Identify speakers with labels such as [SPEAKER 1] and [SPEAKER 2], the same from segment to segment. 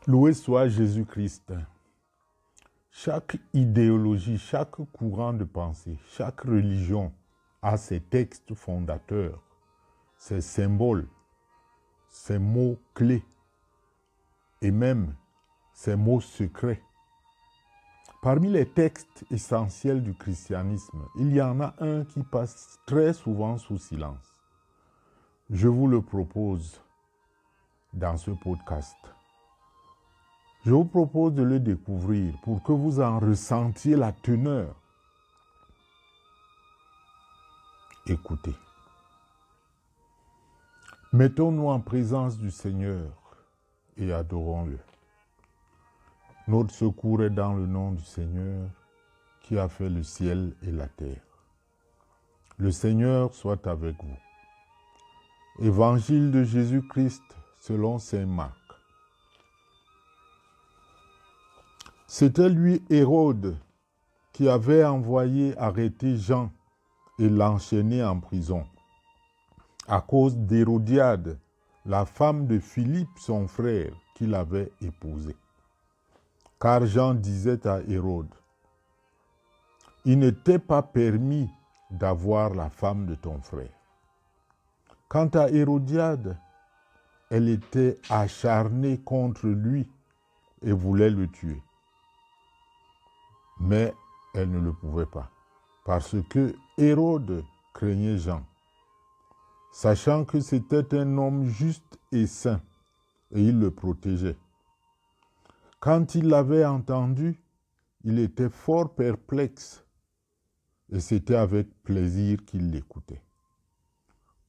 [SPEAKER 1] Loué soit Jésus-Christ. Chaque idéologie, chaque courant de pensée, chaque religion a ses textes fondateurs, ses symboles, ses mots clés et même ses mots secrets. Parmi les textes essentiels du christianisme, il y en a un qui passe très souvent sous silence. Je vous le propose dans ce podcast. Je vous propose de le découvrir pour que vous en ressentiez la teneur. Écoutez. Mettons-nous en présence du Seigneur et adorons-le. Notre secours est dans le nom du Seigneur qui a fait le ciel et la terre. Le Seigneur soit avec vous. Évangile de Jésus-Christ selon saint Marc. C'était lui, Hérode, qui avait envoyé arrêter Jean et l'enchaîner en prison, à cause d'Hérodiade, la femme de Philippe, son frère, qu'il avait épousée. Car Jean disait à Hérode, « Il ne t'est pas permis d'avoir la femme de ton frère. » Quant à Hérodiade, elle était acharnée contre lui et voulait le tuer. Mais elle ne le pouvait pas, parce que Hérode craignait Jean, sachant que c'était un homme juste et saint, et il le protégeait. Quand il l'avait entendu, il était fort perplexe, et c'était avec plaisir qu'il l'écoutait.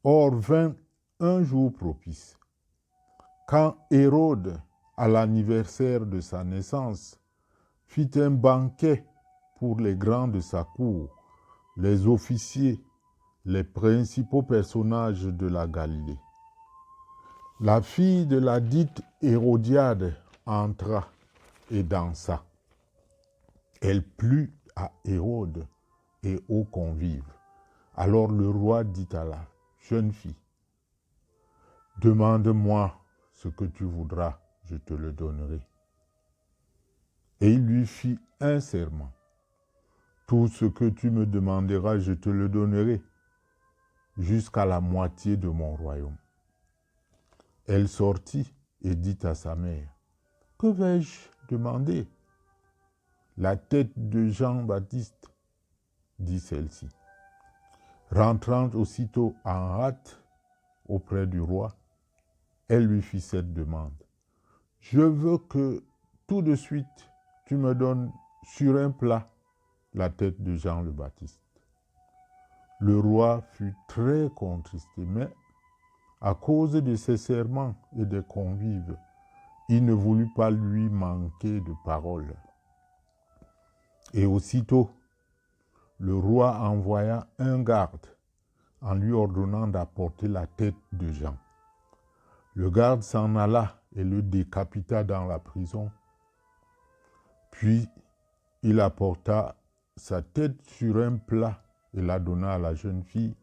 [SPEAKER 1] Or vint un jour propice, quand Hérode, à l'anniversaire de sa naissance, fit un banquet pour les grands de sa cour, les officiers, les principaux personnages de la Galilée. La fille de la dite Hérodiade entra et dansa. Elle plut à Hérode et aux convives. Alors le roi dit à la jeune fille, « Demande-moi ce que tu voudras, je te le donnerai. » Et il lui fit un serment. « Tout ce que tu me demanderas, je te le donnerai, jusqu'à la moitié de mon royaume. » Elle sortit et dit à sa mère, « Que vais-je demander ?»« La tête de Jean-Baptiste, » dit celle-ci. Rentrant aussitôt en hâte auprès du roi, elle lui fit cette demande. « Je veux que tout de suite tu me donnes sur un plat la tête de Jean le Baptiste. » Le roi fut très contristé, mais à cause de ses serments et des convives, il ne voulut pas lui manquer de parole. Et aussitôt, le roi envoya un garde en lui ordonnant d'apporter la tête de Jean. Le garde s'en alla et le décapita dans la prison. Puis, il apporta sa tête sur un plat et la donna à la jeune fille.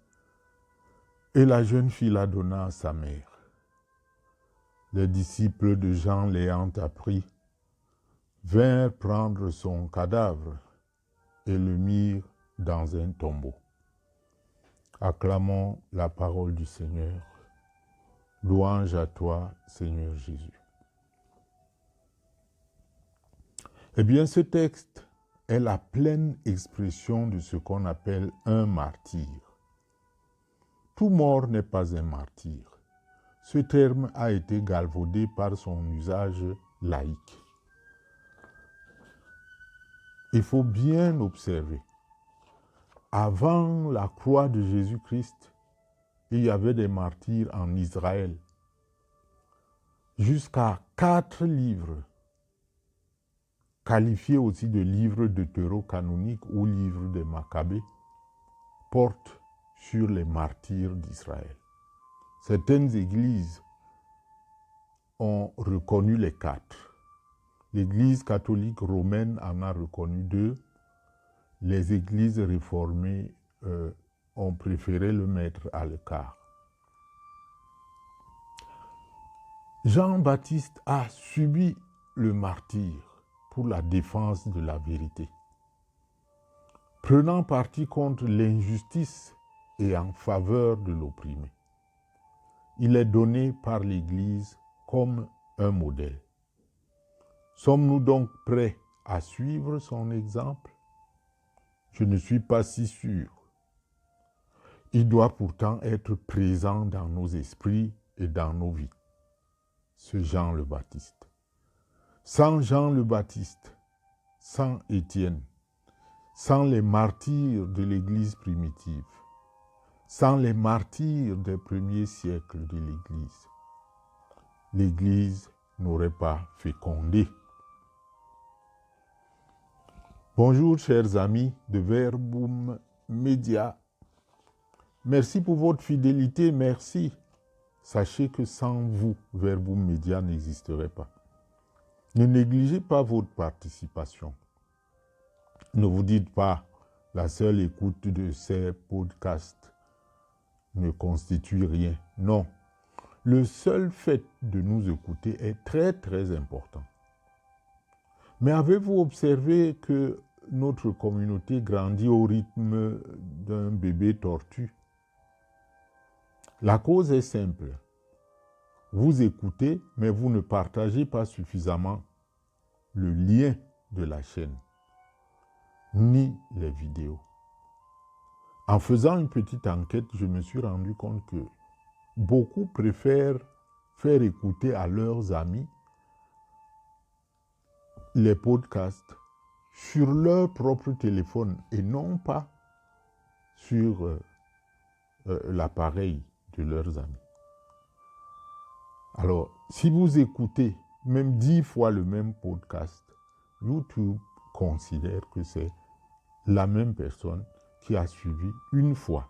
[SPEAKER 1] Et la jeune fille la donna à sa mère. Les disciples de Jean l'ayant appris, vinrent prendre son cadavre et le mirent dans un tombeau. Acclamons la parole du Seigneur. Louange à toi, Seigneur Jésus. Eh bien, ce texte est la pleine expression de ce qu'on appelle un martyr. Tout mort n'est pas un martyr. Ce terme a été galvaudé par son usage laïque. Il faut bien observer. Avant la croix de Jésus-Christ, il y avait des martyrs en Israël. Jusqu'à 4 livres, qualifiés aussi de livres deutérocanoniques ou livres des Maccabées, portent sur les martyrs d'Israël. Certaines églises ont reconnu les 4. L'Église catholique romaine en a reconnu 2. Les églises réformées ont préféré le mettre à l'écart. Jean-Baptiste a subi le martyr pour la défense de la vérité, prenant parti contre l'injustice et en faveur de l'opprimé. Il est donné par l'Église comme un modèle. Sommes-nous donc prêts à suivre son exemple? Je ne suis pas si sûr. Il doit pourtant être présent dans nos esprits et dans nos vies. Ce Jean le Baptiste. Sans Jean le Baptiste, sans Étienne, sans les martyrs de l'Église primitive, sans les martyrs des premiers siècles de l'Église, l'Église n'aurait pas fécondé. Bonjour chers amis de Verbum Média. Merci pour votre fidélité, merci. Sachez que sans vous, Verbum Média n'existerait pas. Ne négligez pas votre participation. Ne vous dites pas la seule écoute de ces podcasts ne constitue rien. Non, le seul fait de nous écouter est très très important. Mais avez-vous observé que notre communauté grandit au rythme d'un bébé tortue? La cause est simple. Vous écoutez, mais vous ne partagez pas suffisamment le lien de la chaîne, ni les vidéos. En faisant une petite enquête, je me suis rendu compte que beaucoup préfèrent faire écouter à leurs amis les podcasts sur leur propre téléphone et non pas sur l'appareil de leurs amis. Alors, si vous écoutez même 10 fois le même podcast, YouTube considère que c'est la même personne qui a suivi une fois,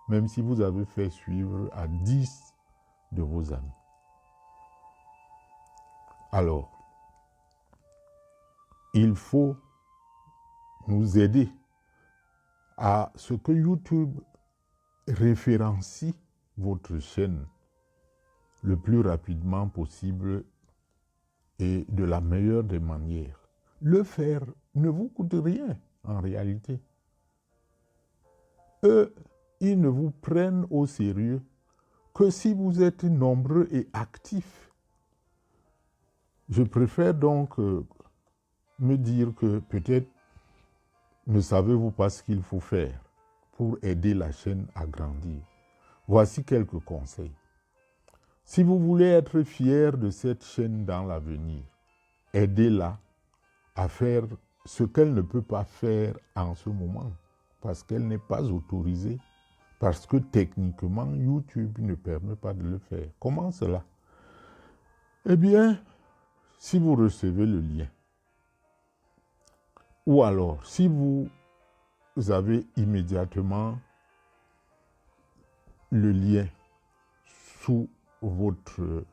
[SPEAKER 1] même si vous avez fait suivre à 10 de vos amis. Alors, il faut nous aider à ce que YouTube référencie votre chaîne le plus rapidement possible et de la meilleure des manières. Le faire ne vous coûte rien en réalité. Eux, ils ne vous prennent au sérieux que si vous êtes nombreux et actifs. Je préfère donc me dire que peut-être ne savez-vous pas ce qu'il faut faire pour aider la chaîne à grandir. Voici quelques conseils. Si vous voulez être fier de cette chaîne dans l'avenir, aidez-la à faire ce qu'elle ne peut pas faire en ce moment, parce qu'elle n'est pas autorisée, parce que techniquement, YouTube ne permet pas de le faire. Comment cela? Eh bien, si vous recevez le lien, ou alors si vous avez immédiatement le lien sous votre,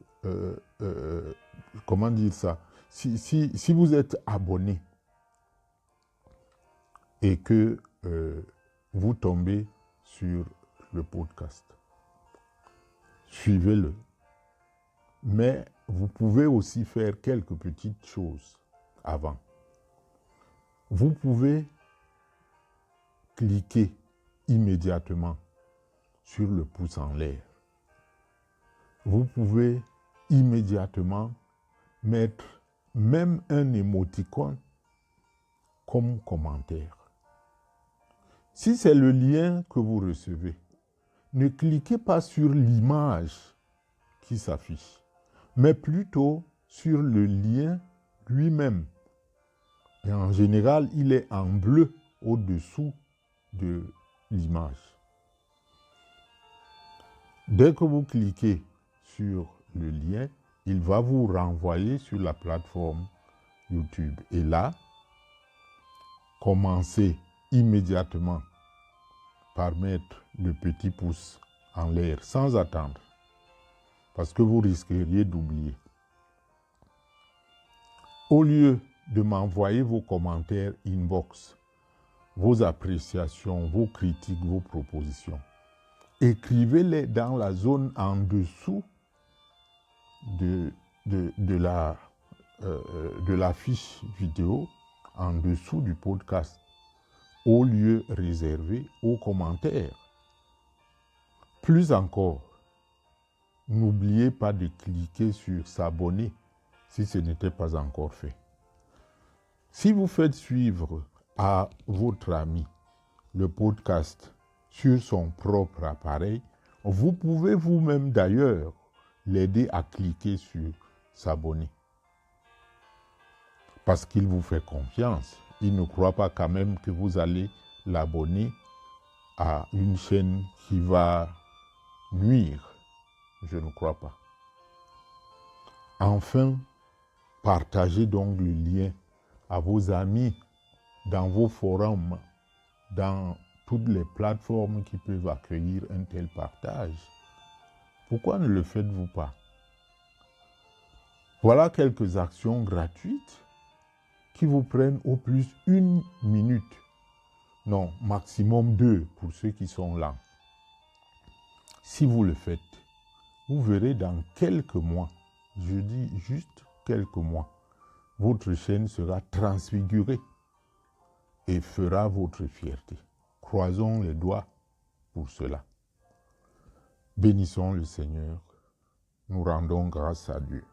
[SPEAKER 1] comment dire ça, si vous êtes abonné et que vous tombez sur le podcast, suivez-le. Mais vous pouvez aussi faire quelques petites choses avant. Vous pouvez cliquer immédiatement sur le pouce en l'air. Vous pouvez immédiatement mettre même un émoticône comme commentaire. Si c'est le lien que vous recevez, ne cliquez pas sur l'image qui s'affiche, mais plutôt sur le lien lui-même. Et en général, il est en bleu au-dessous de l'image. Dès que vous cliquez sur le lien, il va vous renvoyer sur la plateforme YouTube. Et là, commencez immédiatement par mettre le petit pouce en l'air sans attendre, parce que vous risqueriez d'oublier. Au lieu de m'envoyer vos commentaires inbox, vos appréciations, vos critiques, vos propositions, écrivez-les dans la zone en dessous de de la fiche vidéo en dessous du podcast, au lieu réservé aux commentaires. Plus encore, n'oubliez pas de cliquer sur s'abonner si ce n'était pas encore fait. Si vous faites suivre à votre ami le podcast sur son propre appareil, vous pouvez vous-même d'ailleurs l'aider à cliquer sur s'abonner. Parce qu'il vous fait confiance. Il ne croit pas quand même que vous allez l'abonner à une chaîne qui va nuire. Je ne crois pas. Enfin, partagez donc le lien à vos amis, dans vos forums, dans toutes les plateformes qui peuvent accueillir un tel partage. Pourquoi ne le faites-vous pas? Voilà quelques actions gratuites qui vous prennent au plus 1 minute. Non, maximum 2 pour ceux qui sont là. Si vous le faites, vous verrez dans quelques mois, je dis juste quelques mois, votre chaîne sera transfigurée et fera votre fierté. Croisons les doigts pour cela. Bénissons le Seigneur. Nous rendons grâce à Dieu.